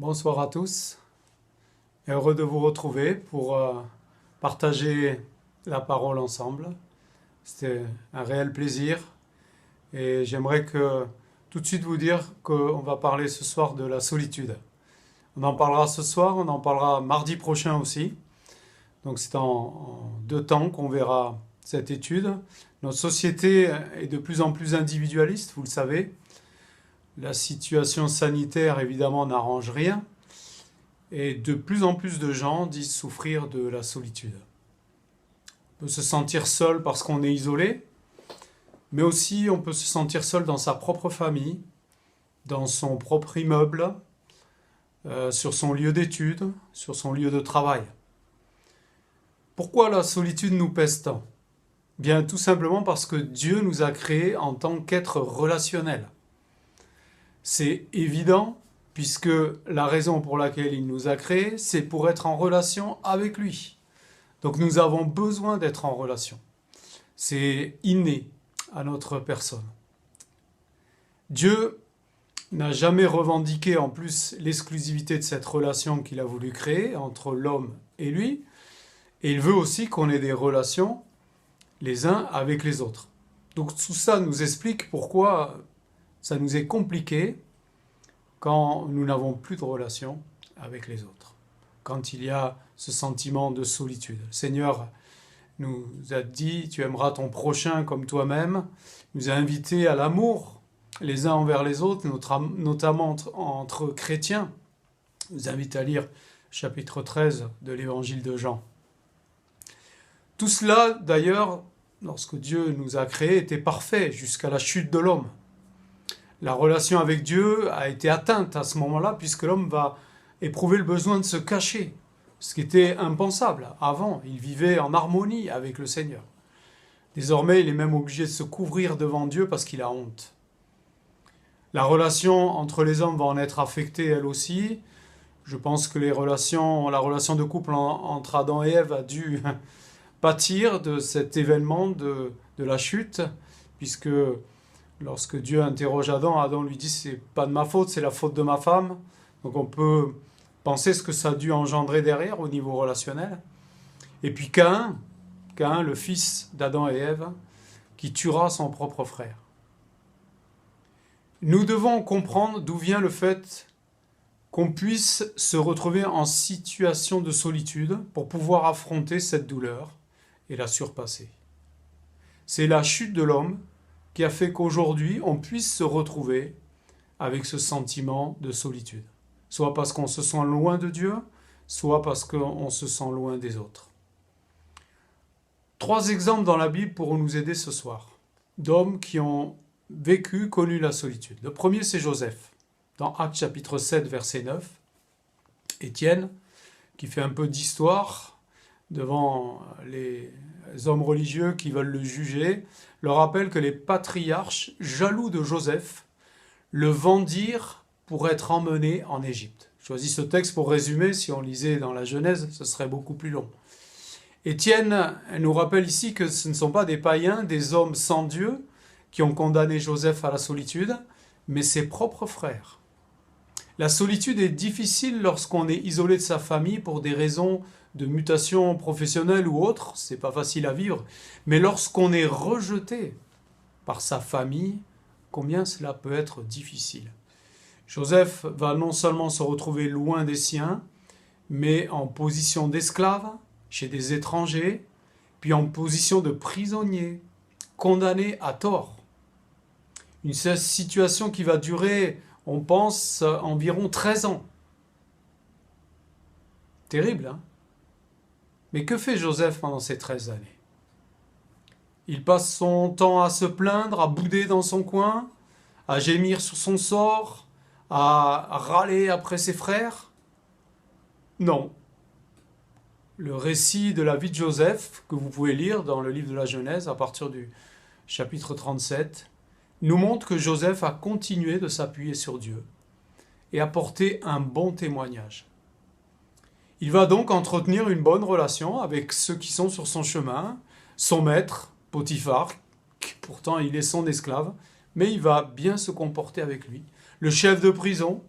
Bonsoir à tous, heureux de vous retrouver pour partager la parole ensemble. C'était un réel plaisir et j'aimerais tout de suite vous dire qu'on va parler ce soir de la solitude. On en parlera ce soir, on en parlera mardi prochain aussi. Donc c'est en deux temps qu'on verra cette étude. Notre société est de plus en plus individualiste, vous le savez. La situation sanitaire, évidemment, n'arrange rien. Et de plus en plus de gens disent souffrir de la solitude. On peut se sentir seul parce qu'on est isolé, mais aussi on peut se sentir seul dans sa propre famille, dans son propre immeuble, sur son lieu d'études, sur son lieu de travail. Pourquoi la solitude nous pèse tant ? Bien, tout simplement parce que Dieu nous a créés en tant qu'êtres relationnels. C'est évident, puisque la raison pour laquelle il nous a créés, c'est pour être en relation avec lui. Donc nous avons besoin d'être en relation. C'est inné à notre personne. Dieu n'a jamais revendiqué en plus l'exclusivité de cette relation qu'il a voulu créer entre l'homme et lui, et il veut aussi qu'on ait des relations les uns avec les autres. Donc tout ça nous explique pourquoi ça nous est compliqué quand nous n'avons plus de relation avec les autres, quand il y a ce sentiment de solitude. Le Seigneur nous a dit « Tu aimeras ton prochain comme toi-même », nous a invités à l'amour les uns envers les autres, notamment entre chrétiens. Il nous invite à lire chapitre 13 de l'évangile de Jean. Tout cela, d'ailleurs, lorsque Dieu nous a créés, était parfait jusqu'à la chute de l'homme. La relation avec Dieu a été atteinte à ce moment-là, puisque l'homme va éprouver le besoin de se cacher, ce qui était impensable. Avant, il vivait en harmonie avec le Seigneur. Désormais, il est même obligé de se couvrir devant Dieu parce qu'il a honte. La relation entre les hommes va en être affectée, elle aussi. Je pense que la relation de couple entre Adam et Ève a dû pâtir de cet événement de la chute, puisque lorsque Dieu interroge Adam, Adam lui dit « c'est pas de ma faute, c'est la faute de ma femme ». Donc on peut penser ce que ça a dû engendrer derrière au niveau relationnel. Et puis Caïn, le fils d'Adam et Ève, qui tuera son propre frère. Nous devons comprendre d'où vient le fait qu'on puisse se retrouver en situation de solitude pour pouvoir affronter cette douleur et la surpasser. C'est la chute de l'homme qui a fait qu'aujourd'hui, on puisse se retrouver avec ce sentiment de solitude. Soit parce qu'on se sent loin de Dieu, soit parce qu'on se sent loin des autres. 3 exemples dans la Bible pour nous aider ce soir, d'hommes qui ont connu la solitude. Le premier, c'est Joseph, dans Actes chapitre 7, verset 9. Étienne, qui fait un peu d'histoire devant les hommes religieux qui veulent le juger, leur rappelle que les patriarches, jaloux de Joseph, le vendirent pour être emmené en Égypte. Je choisis ce texte pour résumer, si on lisait dans la Genèse, ce serait beaucoup plus long. Étienne nous rappelle ici que ce ne sont pas des païens, des hommes sans Dieu, qui ont condamné Joseph à la solitude, mais ses propres frères. La solitude est difficile lorsqu'on est isolé de sa famille pour des raisons de mutation professionnelle ou autre, c'est pas facile à vivre, mais lorsqu'on est rejeté par sa famille, combien cela peut être difficile. Joseph va non seulement se retrouver loin des siens, mais en position d'esclave, chez des étrangers, puis en position de prisonnier, condamné à tort. Une situation qui va durer, on pense, environ 13 ans. Terrible, hein ? Mais que fait Joseph pendant ces 13 années ? Il passe son temps à se plaindre, à bouder dans son coin, à gémir sur son sort, à râler après ses frères ? Non. Le récit de la vie de Joseph, que vous pouvez lire dans le livre de la Genèse, à partir du chapitre 37, nous montre que Joseph a continué de s'appuyer sur Dieu et a porté un bon témoignage. Il va donc entretenir une bonne relation avec ceux qui sont sur son chemin, son maître, Potiphar, pourtant il est son esclave, mais il va bien se comporter avec lui. Le chef de prison,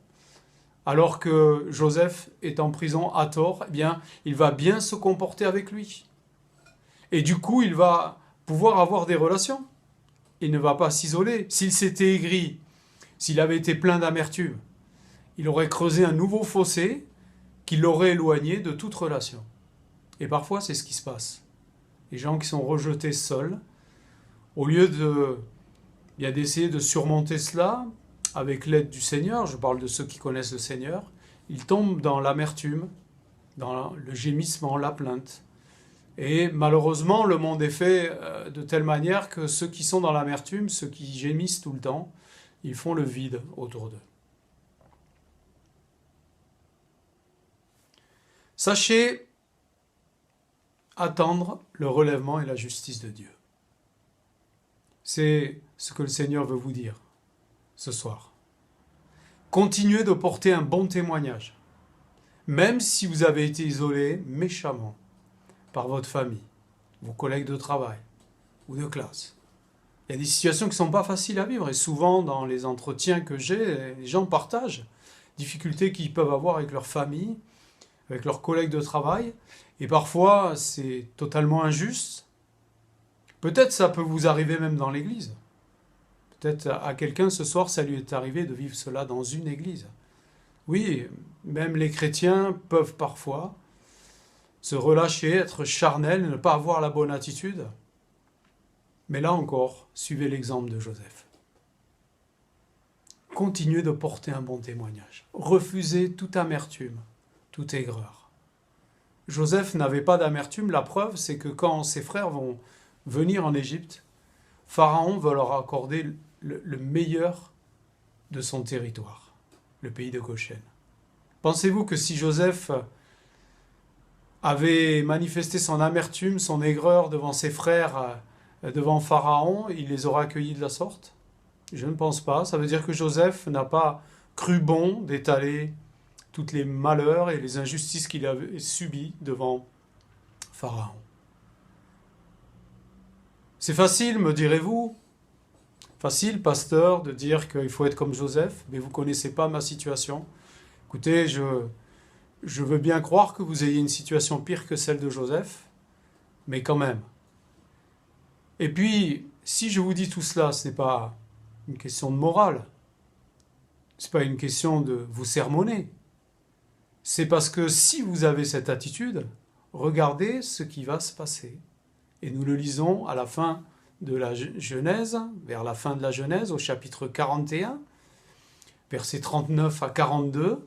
alors que Joseph est en prison à tort, eh bien, il va bien se comporter avec lui. Et du coup, il va pouvoir avoir des relations. Il ne va pas s'isoler. S'il s'était aigri, s'il avait été plein d'amertume, il aurait creusé un nouveau fossé qui l'aurait éloigné de toute relation. Et parfois, c'est ce qui se passe. Les gens qui sont rejetés seuls, au lieu d'essayer de surmonter cela avec l'aide du Seigneur, je parle de ceux qui connaissent le Seigneur, ils tombent dans l'amertume, dans le gémissement, la plainte. Et malheureusement, le monde est fait de telle manière que ceux qui sont dans l'amertume, ceux qui gémissent tout le temps, ils font le vide autour d'eux. Sachez attendre le relèvement et la justice de Dieu. C'est ce que le Seigneur veut vous dire ce soir. Continuez de porter un bon témoignage, même si vous avez été isolé méchamment par votre famille, vos collègues de travail ou de classe. Il y a des situations qui ne sont pas faciles à vivre et souvent dans les entretiens que j'ai, les gens partagent difficultés qu'ils peuvent avoir avec leur famille, avec leurs collègues de travail et parfois c'est totalement injuste. Peut-être ça peut vous arriver même dans l'église. Peut-être à quelqu'un ce soir ça lui est arrivé de vivre cela dans une église. Oui, même les chrétiens peuvent parfois se relâcher, être charnels, ne pas avoir la bonne attitude. Mais là encore, suivez l'exemple de Joseph. Continuez de porter un bon témoignage. Refusez toute amertume, toute aigreur. Joseph n'avait pas d'amertume. La preuve, c'est que quand ses frères vont venir en Égypte, Pharaon va leur accorder le meilleur de son territoire, le pays de Goshen. Pensez-vous que si Joseph avait manifesté son amertume, son aigreur devant ses frères, devant Pharaon, il les aurait accueillis de la sorte? Je ne pense pas. Ça veut dire que Joseph n'a pas cru bon d'étaler tous les malheurs et les injustices qu'il avait subies devant Pharaon. C'est facile, me direz-vous, facile, pasteur, de dire qu'il faut être comme Joseph, mais vous ne connaissez pas ma situation. Écoutez, je veux bien croire que vous ayez une situation pire que celle de Joseph, mais quand même. Et puis, si je vous dis tout cela, ce n'est pas une question de morale, ce n'est pas une question de vous sermonner. C'est parce que si vous avez cette attitude, regardez ce qui va se passer. Et nous le lisons à la fin de la Genèse, vers la fin de la Genèse, au chapitre 41, versets 39 à 42.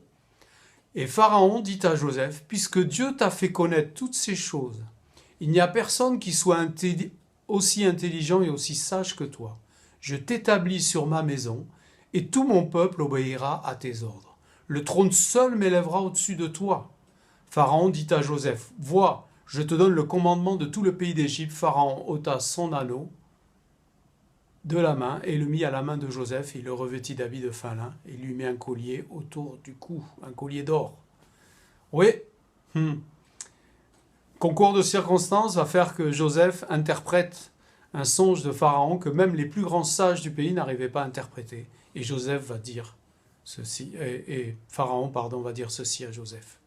Et Pharaon dit à Joseph, « Puisque Dieu t'a fait connaître toutes ces choses, il n'y a personne qui soit aussi intelligent et aussi sage que toi. Je t'établis sur ma maison, et tout mon peuple obéira à tes ordres. Le trône seul m'élèvera au-dessus de toi. » Pharaon dit à Joseph, « Vois, je te donne le commandement de tout le pays d'Égypte. » Pharaon ôta son anneau de la main et le mit à la main de Joseph. Il le revêtit d'habits de fin lin et lui mit un collier autour du cou, un collier d'or. Oui, concours de circonstances va faire que Joseph interprète un songe de Pharaon que même les plus grands sages du pays n'arrivaient pas à interpréter. Et Joseph va dire ceci, Pharaon va dire ceci à Joseph.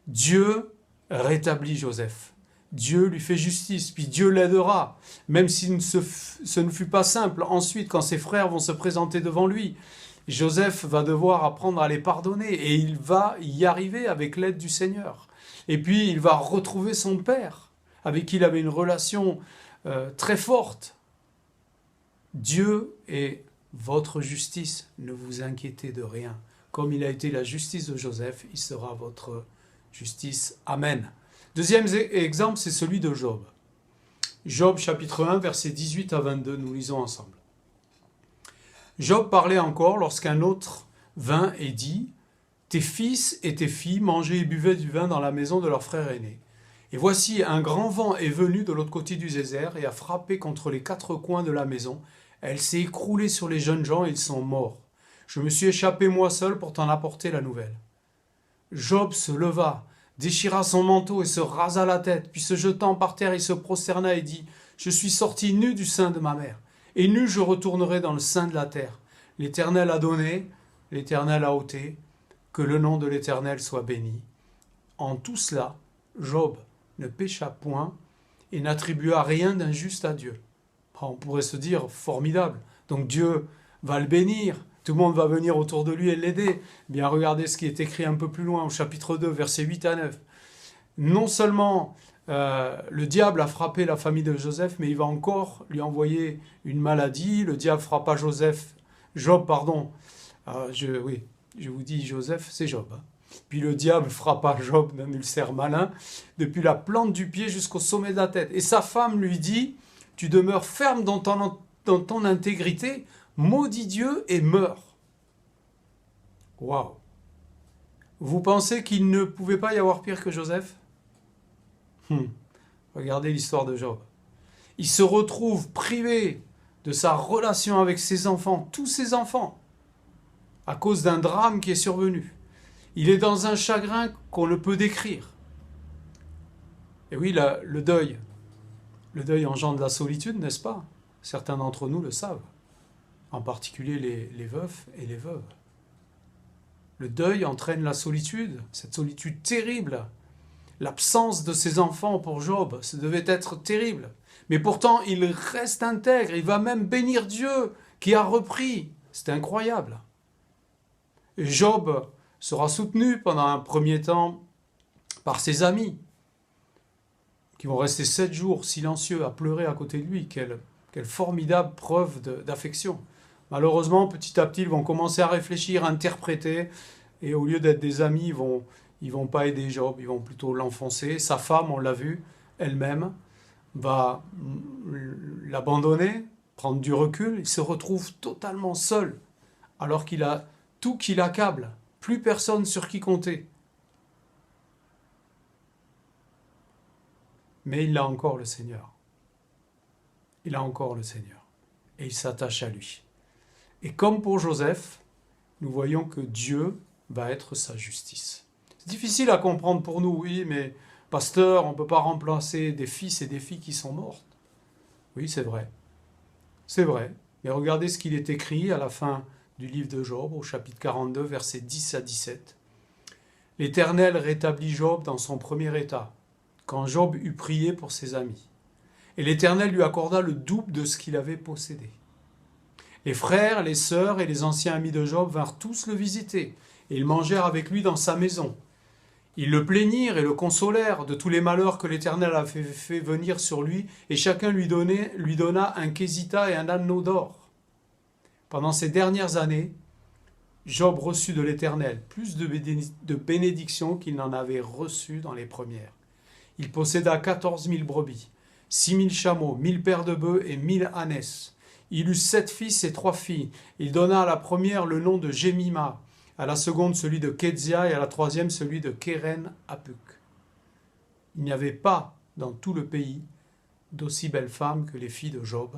Dieu rétablit Joseph. Dieu lui fait justice, puis Dieu l'aidera, même si ce ne fut pas simple. Ensuite, quand ses frères vont se présenter devant lui, Joseph va devoir apprendre à les pardonner et il va y arriver avec l'aide du Seigneur. Et puis, il va retrouver son père, avec qui il avait une relation très forte. Dieu est votre justice, ne vous inquiétez de rien. Comme il a été la justice de Joseph, il sera votre justice. Amen. Deuxième exemple, c'est celui de Job. Job chapitre 1, versets 18 à 22, nous lisons ensemble. Job parlait encore lorsqu'un autre vint et dit « Tes fils et tes filles mangeaient et buvaient du vin dans la maison de leur frère aîné. Et voici, un grand vent est venu de l'autre côté du désert et a frappé contre les quatre coins de la maison. Elle s'est écroulée sur les jeunes gens et ils sont morts. Je me suis échappé moi seul pour t'en apporter la nouvelle. » Job se leva, déchira son manteau et se rasa la tête, puis se jetant par terre, il se prosterna et dit « Je suis sorti nu du sein de ma mère, et nu je retournerai dans le sein de la terre. L'Éternel a donné, l'Éternel a ôté. que le nom de l'Éternel soit béni. En tout cela, Job ne pécha point et n'attribua rien d'injuste à Dieu. On pourrait se dire, formidable, donc Dieu va le bénir, tout le monde va venir autour de lui et l'aider. Bien, regardez ce qui est écrit un peu plus loin, au chapitre 2, versets 8 à 9. Non seulement le diable a frappé la famille de Joseph, mais il va encore lui envoyer une maladie. Le diable frappa Job, pardon. Je vous dis Joseph, c'est Job. Puis le diable frappa Job d'un ulcère malin, depuis la plante du pied jusqu'au sommet de la tête. Et sa femme lui dit, tu demeures ferme dans ton intégrité, maudis Dieu et meurs. Waouh! Vous pensez qu'il ne pouvait pas y avoir pire que Joseph? Regardez l'histoire de Job. Il se retrouve privé de sa relation avec ses enfants, tous ses enfants, à cause d'un drame qui est survenu. Il est dans un chagrin qu'on ne peut décrire. Et oui, le deuil engendre la solitude, n'est-ce pas? Certains d'entre nous le savent, en particulier les veufs et les veuves. Le deuil entraîne la solitude, cette solitude terrible. L'absence de ses enfants pour Job, ça devait être terrible. Mais pourtant, il reste intègre, il va même bénir Dieu qui a repris. C'est incroyable. Et Job sera soutenu pendant un premier temps par ses amis, qui vont rester 7 jours silencieux à pleurer à côté de lui. Quelle formidable preuve d'affection. Malheureusement, petit à petit, ils vont commencer à réfléchir, à interpréter, et au lieu d'être des amis, ils vont pas aider Job, ils vont plutôt l'enfoncer. Sa femme, on l'a vu, elle-même, va l'abandonner, prendre du recul. Il se retrouve totalement seul, alors qu'il a tout qui l'accable, plus personne sur qui compter. Mais il a encore le Seigneur. Il a encore le Seigneur. Et il s'attache à lui. Et comme pour Joseph, nous voyons que Dieu va être sa justice. C'est difficile à comprendre pour nous, oui, mais pasteur, on ne peut pas remplacer des fils et des filles qui sont mortes. Oui, c'est vrai. C'est vrai. Mais regardez ce qu'il est écrit à la fin du livre de Job, au chapitre 42, versets 10 à 17. L'Éternel rétablit Job dans son premier état, quand Job eut prié pour ses amis. Et l'Éternel lui accorda le double de ce qu'il avait possédé. Les frères, les sœurs et les anciens amis de Job vinrent tous le visiter, et ils mangèrent avec lui dans sa maison. Ils le plaignirent et le consolèrent de tous les malheurs que l'Éternel avait fait venir sur lui, et chacun lui donna un késita et un anneau d'or. Pendant ces dernières années, Job reçut de l'Éternel plus de bénédictions qu'il n'en avait reçu dans les premières. Il posséda 14 000 brebis, 6 000 chameaux, 1000 paires de bœufs et 1000 ânesses. Il eut 7 fils et 3 filles. Il donna à la première le nom de Jémima, à la seconde celui de Kézia et à la troisième celui de Kéren Apuk. Il n'y avait pas dans tout le pays d'aussi belles femmes que les filles de Job.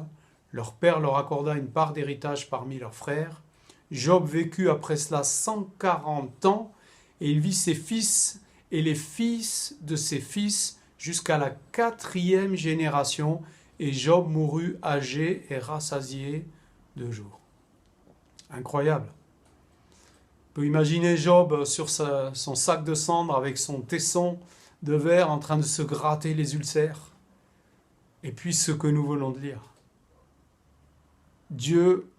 Leur père leur accorda une part d'héritage parmi leurs frères. Job vécut après cela 140 ans, et il vit ses fils et les fils de ses fils jusqu'à la 4e génération, et Job mourut âgé et rassasié de jours. Incroyable. On peut imaginer Job sur son sac de cendre avec son tesson de verre en train de se gratter les ulcères. Et puis ce que nous venons de lire. Dieu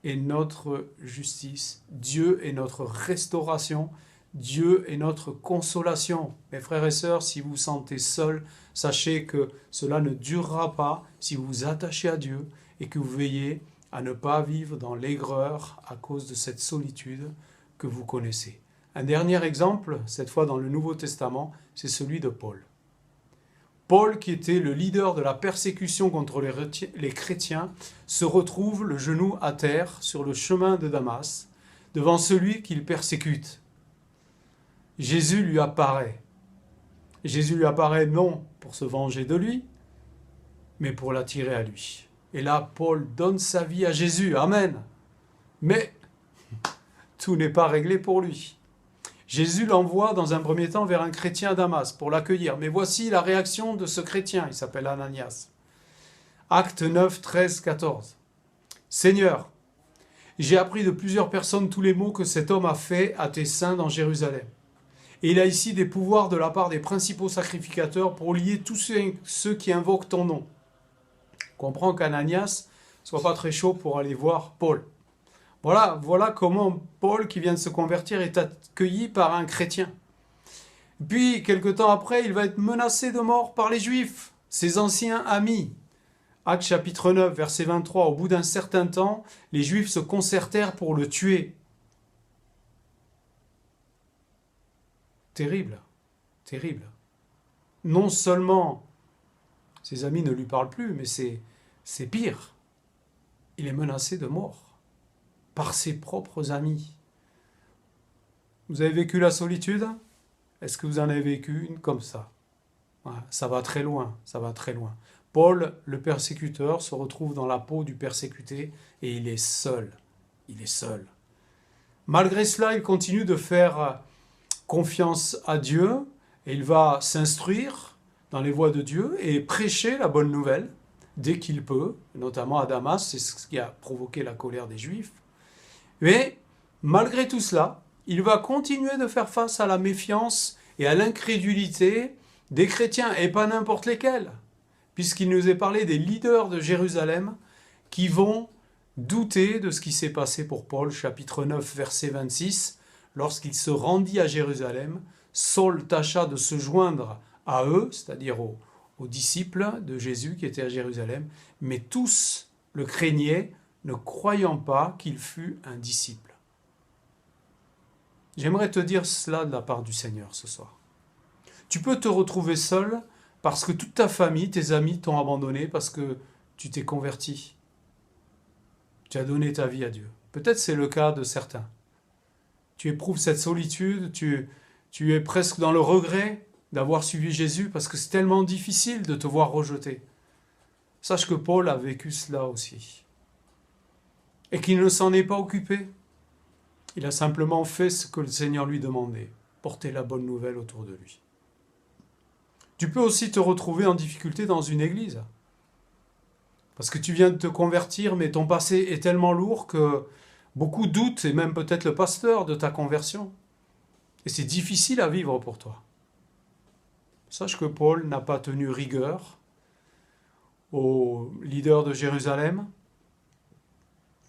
est notre justice, Dieu est notre restauration, Dieu est notre consolation. Mes frères et sœurs, si vous vous sentez seuls, sachez que cela ne durera pas si vous vous attachez à Dieu et que vous veillez à ne pas vivre dans l'aigreur à cause de cette solitude que vous connaissez. Un dernier exemple, cette fois dans le Nouveau Testament, c'est celui de Paul. Paul, qui était le leader de la persécution contre les chrétiens, se retrouve le genou à terre sur le chemin de Damas, devant celui qu'il persécute. Jésus lui apparaît. Jésus lui apparaît non pour se venger de lui, mais pour l'attirer à lui. Et là, Paul donne sa vie à Jésus. Amen. Mais tout n'est pas réglé pour lui. Jésus l'envoie dans un premier temps vers un chrétien à Damas pour l'accueillir. Mais voici la réaction de ce chrétien, il s'appelle Ananias. Actes 9, 13, 14. Seigneur, j'ai appris de plusieurs personnes tous les maux que cet homme a fait à tes saints dans Jérusalem. Et il a ici des pouvoirs de la part des principaux sacrificateurs pour lier tous ceux qui invoquent ton nom. Comprends qu'Ananias soit pas très chaud pour aller voir Paul. Voilà comment Paul, qui vient de se convertir, est accueilli par un chrétien. Puis, quelque temps après, il va être menacé de mort par les Juifs, ses anciens amis. Actes chapitre 9, verset 23. Au bout d'un certain temps, les Juifs se concertèrent pour le tuer. Terrible, terrible. Non seulement ses amis ne lui parlent plus, mais c'est pire. Il est menacé de mort par ses propres amis. Vous avez vécu la solitude? Est-ce que vous en avez vécu une comme ça? Ça va très loin, ça va très loin. Paul, le persécuteur, se retrouve dans la peau du persécuté et il est seul. Il est seul. Malgré cela, il continue de faire confiance à Dieu et il va s'instruire dans les voies de Dieu et prêcher la bonne nouvelle dès qu'il peut, notamment à Damas, c'est ce qui a provoqué la colère des Juifs. Mais malgré tout cela, il va continuer de faire face à la méfiance et à l'incrédulité des chrétiens, et pas n'importe lesquels, puisqu'il nous est parlé des leaders de Jérusalem qui vont douter de ce qui s'est passé pour Paul, chapitre 9, verset 26. Lorsqu'il se rendit à Jérusalem, Saul tâcha de se joindre à eux, c'est-à-dire aux disciples de Jésus qui étaient à Jérusalem, mais tous le craignaient, ne croyant pas qu'il fût un disciple. J'aimerais te dire cela de la part du Seigneur ce soir. Tu peux te retrouver seul parce que toute ta famille, tes amis t'ont abandonné parce que tu t'es converti. Tu as donné ta vie à Dieu. Peut-être c'est le cas de certains. Tu éprouves cette solitude, tu es presque dans le regret d'avoir suivi Jésus parce que c'est tellement difficile de te voir rejeté. Sache que Paul a vécu cela aussi. Et qu'il ne s'en est pas occupé. Il a simplement fait ce que le Seigneur lui demandait, porter la bonne nouvelle autour de lui. Tu peux aussi te retrouver en difficulté dans une église. Parce que tu viens de te convertir, mais ton passé est tellement lourd que beaucoup doutent, et même peut-être le pasteur, de ta conversion. Et c'est difficile à vivre pour toi. Sache que Paul n'a pas tenu rigueur aux leaders de Jérusalem.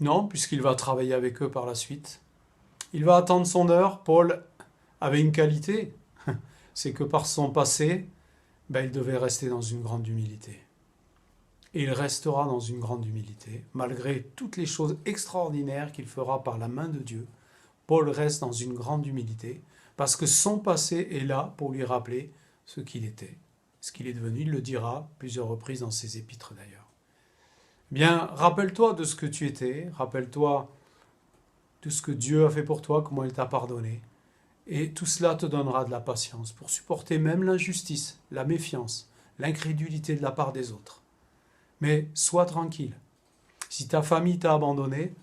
Non, puisqu'il va travailler avec eux par la suite. Il va attendre son heure. Paul avait une qualité, c'est que par son passé, il devait rester dans une grande humilité. Et il restera dans une grande humilité, malgré toutes les choses extraordinaires qu'il fera par la main de Dieu. Paul reste dans une grande humilité, parce que son passé est là pour lui rappeler ce qu'il était, ce qu'il est devenu. Il le dira plusieurs reprises dans ses épîtres d'ailleurs. Bien, rappelle-toi de ce que tu étais, rappelle-toi de ce que Dieu a fait pour toi, comment il t'a pardonné. Et tout cela te donnera de la patience pour supporter même l'injustice, la méfiance, l'incrédulité de la part des autres. Mais sois tranquille. Si ta famille t'a abandonné,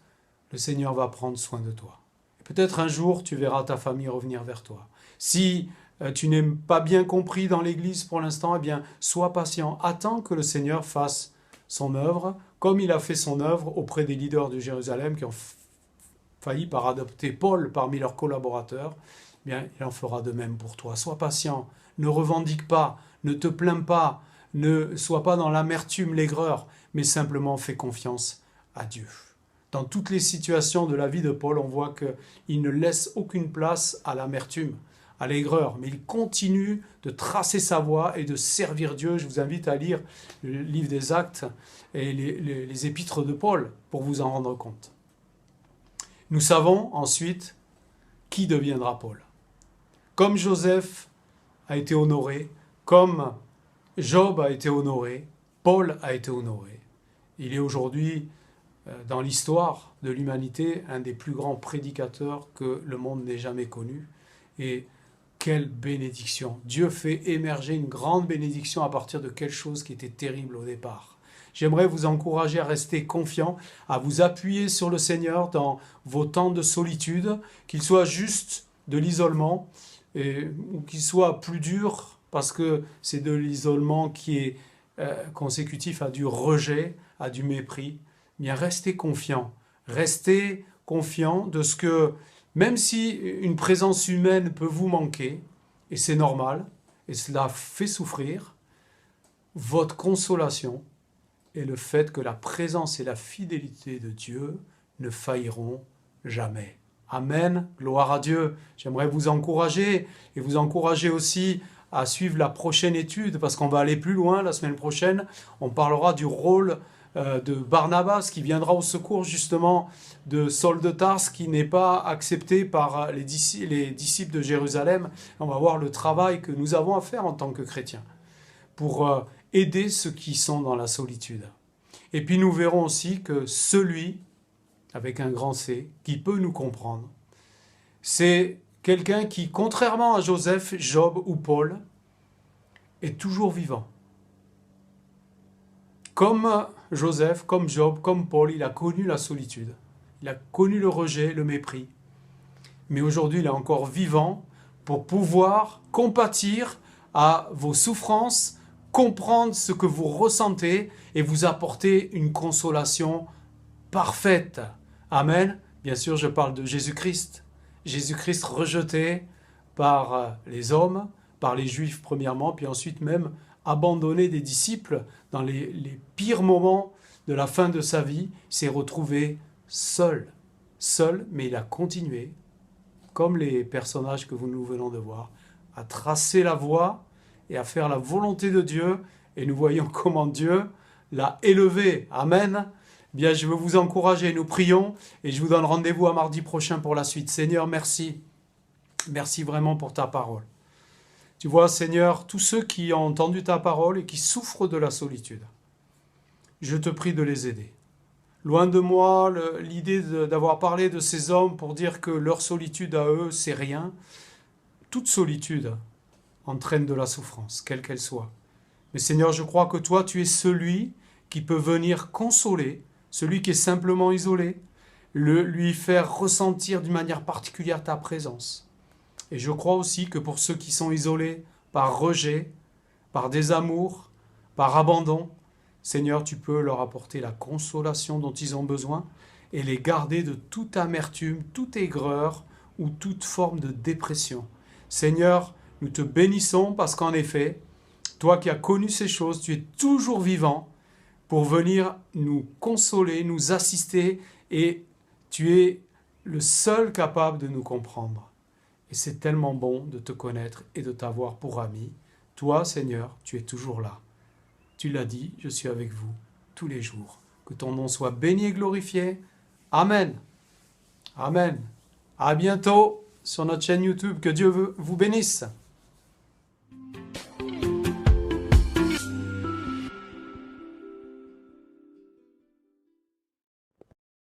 le Seigneur va prendre soin de toi. Et peut-être un jour, tu verras ta famille revenir vers toi. Si tu n'es pas bien compris dans l'Église pour l'instant, eh bien, sois patient. Attends que le Seigneur fasse son œuvre, comme il a fait son œuvre auprès des leaders de Jérusalem qui ont failli par adopter Paul parmi leurs collaborateurs. Eh bien, il en fera de même pour toi. Sois patient, ne revendique pas, ne te plains pas, ne sois pas dans l'amertume, l'aigreur, mais simplement fais confiance à Dieu. Dans toutes les situations de la vie de Paul, on voit qu'il ne laisse aucune place à l'amertume, à l'aigreur, mais il continue de tracer sa voie et de servir Dieu. Je vous invite à lire le livre des Actes et les épîtres de Paul pour vous en rendre compte. Nous savons ensuite qui deviendra Paul. Comme Joseph a été honoré, comme Job a été honoré, Paul a été honoré. Il est aujourd'hui, dans l'histoire de l'humanité, un des plus grands prédicateurs que le monde n'ait jamais connu. Et quelle bénédiction! Dieu fait émerger une grande bénédiction à partir de quelque chose qui était terrible au départ. J'aimerais vous encourager à rester confiant, à vous appuyer sur le Seigneur dans vos temps de solitude, qu'il soit juste de l'isolement, ou qu'il soit plus dur, parce que c'est de l'isolement qui est consécutif à du rejet, à du mépris. Bien, restez confiant, restez confiant de ce que, même si une présence humaine peut vous manquer, et c'est normal, et cela fait souffrir, votre consolation est le fait que la présence et la fidélité de Dieu ne failliront jamais. Amen, gloire à Dieu. J'aimerais vous encourager et vous encourager aussi à suivre la prochaine étude parce qu'on va aller plus loin la semaine prochaine. On parlera du rôle de Barnabas qui viendra au secours justement de Saul de Tarse qui n'est pas accepté par les disciples de Jérusalem. On va voir le travail que nous avons à faire en tant que chrétiens pour aider ceux qui sont dans la solitude. Et puis nous verrons aussi que celui, avec un grand C, qui peut nous comprendre, c'est quelqu'un qui, contrairement à Joseph, Job ou Paul, est toujours vivant. Comme Joseph, comme Job, comme Paul, il a connu la solitude. Il a connu le rejet, le mépris. Mais aujourd'hui, il est encore vivant pour pouvoir compatir à vos souffrances, comprendre ce que vous ressentez et vous apporter une consolation parfaite. Amen. Bien sûr, je parle de Jésus-Christ. Jésus-Christ rejeté par les hommes, par les Juifs premièrement, puis ensuite même abandonné des disciples dans les pires moments de la fin de sa vie, s'est retrouvé seul. Seul, mais il a continué, comme les personnages que nous venons de voir, à tracer la voie et à faire la volonté de Dieu. Et nous voyons comment Dieu l'a élevé. Amen. Bien, je veux vous encourager. Nous prions et je vous donne rendez-vous à mardi prochain pour la suite. Seigneur, merci. Merci vraiment pour ta parole. Tu vois, Seigneur, tous ceux qui ont entendu ta parole et qui souffrent de la solitude, je te prie de les aider. Loin de moi l'idée d'avoir parlé de ces hommes pour dire que leur solitude à eux, c'est rien. Toute solitude entraîne de la souffrance, quelle qu'elle soit. Mais Seigneur, je crois que toi, tu es celui qui peut venir consoler, celui qui est simplement isolé, lui faire ressentir d'une manière particulière ta présence. Et je crois aussi que pour ceux qui sont isolés par rejet, par désamour, par abandon, Seigneur, tu peux leur apporter la consolation dont ils ont besoin et les garder de toute amertume, toute aigreur ou toute forme de dépression. Seigneur, nous te bénissons parce qu'en effet, toi qui as connu ces choses, tu es toujours vivant pour venir nous consoler, nous assister et tu es le seul capable de nous comprendre. Et c'est tellement bon de te connaître et de t'avoir pour ami. Toi, Seigneur, tu es toujours là. Tu l'as dit, je suis avec vous tous les jours. Que ton nom soit béni et glorifié. Amen. Amen. À bientôt sur notre chaîne YouTube. Que Dieu vous bénisse.